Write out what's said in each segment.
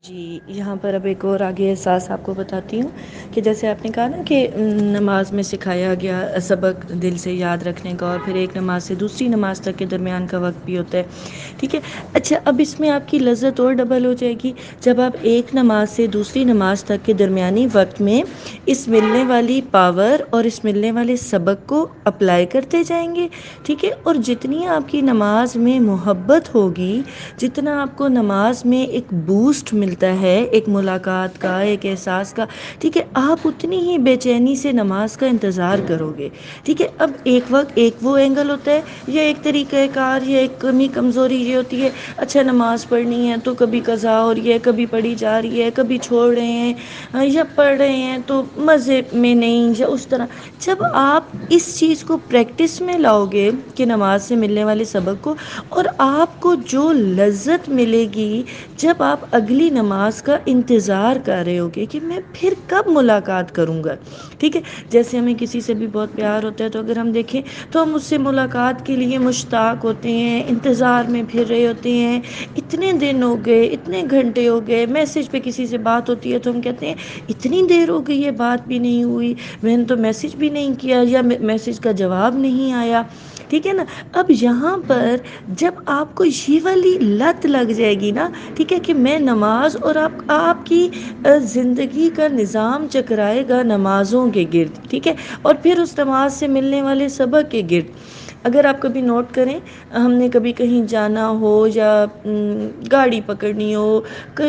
جی، یہاں پر اب ایک اور آگے احساس آپ کو بتاتی ہوں کہ جیسے آپ نے کہا نا کہ نماز میں سکھایا گیا سبق دل سے یاد رکھنے کا، اور پھر ایک نماز سے دوسری نماز تک کے درمیان کا وقت بھی ہوتا ہے، ٹھیک ہے؟ اچھا، اب اس میں آپ کی لذت اور ڈبل ہو جائے گی جب آپ ایک نماز سے دوسری نماز تک کے درمیانی وقت میں اس ملنے والی پاور اور اس ملنے والے سبق کو اپلائی کرتے جائیں گے، ٹھیک ہے؟ اور جتنی آپ کی نماز میں محبت ہوگی، جتنا آپ کو نماز میں ایک بوسٹ ملتا ہے، ایک ملاقات کا، ایک احساس کا، ٹھیک ہے، آپ اتنی ہی بے چینی سے نماز کا انتظار کرو گے، ٹھیک ہے؟ اب ایک وقت ایک وہ اینگل ہوتا ہے، یا ایک طریقہ کار، یا ایک کمی کمزوری یہ ہوتی ہے، اچھا نماز پڑھنی ہے تو کبھی قضا ہو رہی ہے، کبھی پڑھی جا رہی ہے، کبھی چھوڑ رہے ہیں یا پڑھ رہے ہیں تو مزے میں نہیں، یا اس طرح جب آپ اس چیز کو پریکٹس میں لاؤ گے کہ نماز سے ملنے والے سبق کو، اور آپ کو جو لذت ملے گی جب آپ اگلی نماز کا انتظار کر رہے ہوگے کہ میں پھر کب ملاقات کروں گا، ٹھیک ہے؟ جیسے ہمیں کسی سے بھی بہت پیار ہوتا ہے تو اگر ہم دیکھیں تو ہم اس سے ملاقات کے لیے مشتاق ہوتے ہیں، انتظار میں پھر رہے ہوتے ہیں، اتنے دن ہو گئے، اتنے گھنٹے ہو گئے، میسج پہ کسی سے بات ہوتی ہے تو ہم کہتے ہیں اتنی دیر ہو گئی ہے بات بھی نہیں ہوئی، میں نے تو میسج بھی نہیں کیا، یا میسج کا جواب نہیں آیا، ٹھیک ہے نا؟ اب یہاں پر جب آپ کو یہ والی لت لگ جائے گی نا، ٹھیک ہے، کہ میں نماز، اور آپ کی زندگی کا نظام چکرائے گا نمازوں کے گرد، ٹھیک ہے، اور پھر اس نماز سے ملنے والے سبق کے گرد۔ اگر آپ کبھی نوٹ کریں، ہم نے کبھی کہیں جانا ہو یا گاڑی پکڑنی ہو،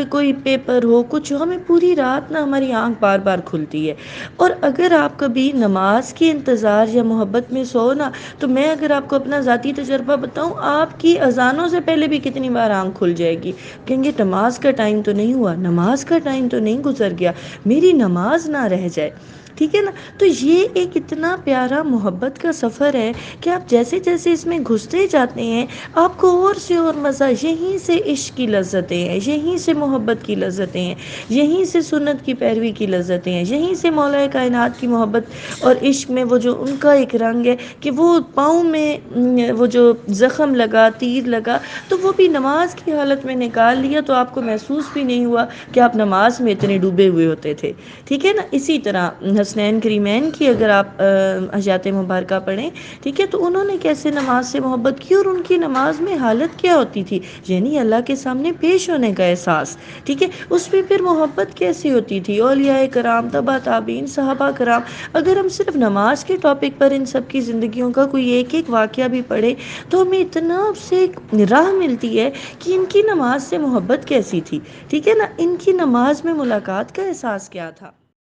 کوئی پیپر ہو، کچھ ہو، ہمیں پوری رات نا ہماری آنکھ بار بار کھلتی ہے، اور اگر آپ کبھی نماز کے انتظار یا محبت میں سو نا، تو میں اگر آپ کو اپنا ذاتی تجربہ بتاؤں، آپ کی اذانوں سے پہلے بھی کتنی بار آنکھ کھل جائے گی، کہیں گے نماز کا ٹائم تو نہیں ہوا، نماز کا ٹائم تو نہیں گزر گیا، میری نماز نہ رہ جائے، ٹھیک ہے نا؟ تو یہ ایک اتنا پیارا محبت کا سفر ہے کہ آپ جیسے جیسے اس میں گھستے جاتے ہیں، آپ کو اور سے اور مزہ، یہیں سے عشق کی لذتیں ہیں، یہیں سے محبت کی لذتیں ہیں، یہیں سے سنت کی پیروی کی لذتیں ہیں، یہیں سے مولا کائنات کی محبت اور عشق میں وہ جو ان کا ایک رنگ ہے کہ وہ پاؤں میں وہ جو زخم لگا، تیر لگا، تو وہ بھی نماز کی حالت میں نکال لیا، تو آپ کو محسوس بھی نہیں ہوا کہ آپ نماز میں اتنے ڈوبے ہوئے ہوتے تھے، ٹھیک ہے نا؟ اسی طرح حسنین کریمین کی اگر آپ حیات مبارکہ پڑھیں، ٹھیک ہے، تو انہوں نے کیسے نماز سے محبت کی، اور ان کی نماز میں حالت کیا ہوتی تھی، یعنی اللہ کے سامنے پیش ہونے کا احساس، ٹھیک ہے، اس میں پھر محبت کیسی ہوتی تھی، اولیاء کرام، تبا تابعین، صحابہ کرام، اگر ہم صرف نماز کے ٹاپک پر ان سب کی زندگیوں کا کوئی ایک ایک واقعہ بھی پڑھے تو ہمیں اتنا اس سے راہ ملتی ہے کہ ان کی نماز سے محبت کیسی تھی، ٹھیک ہے نا؟ ان کی نماز میں ملاقات کا احساس کیا تھا۔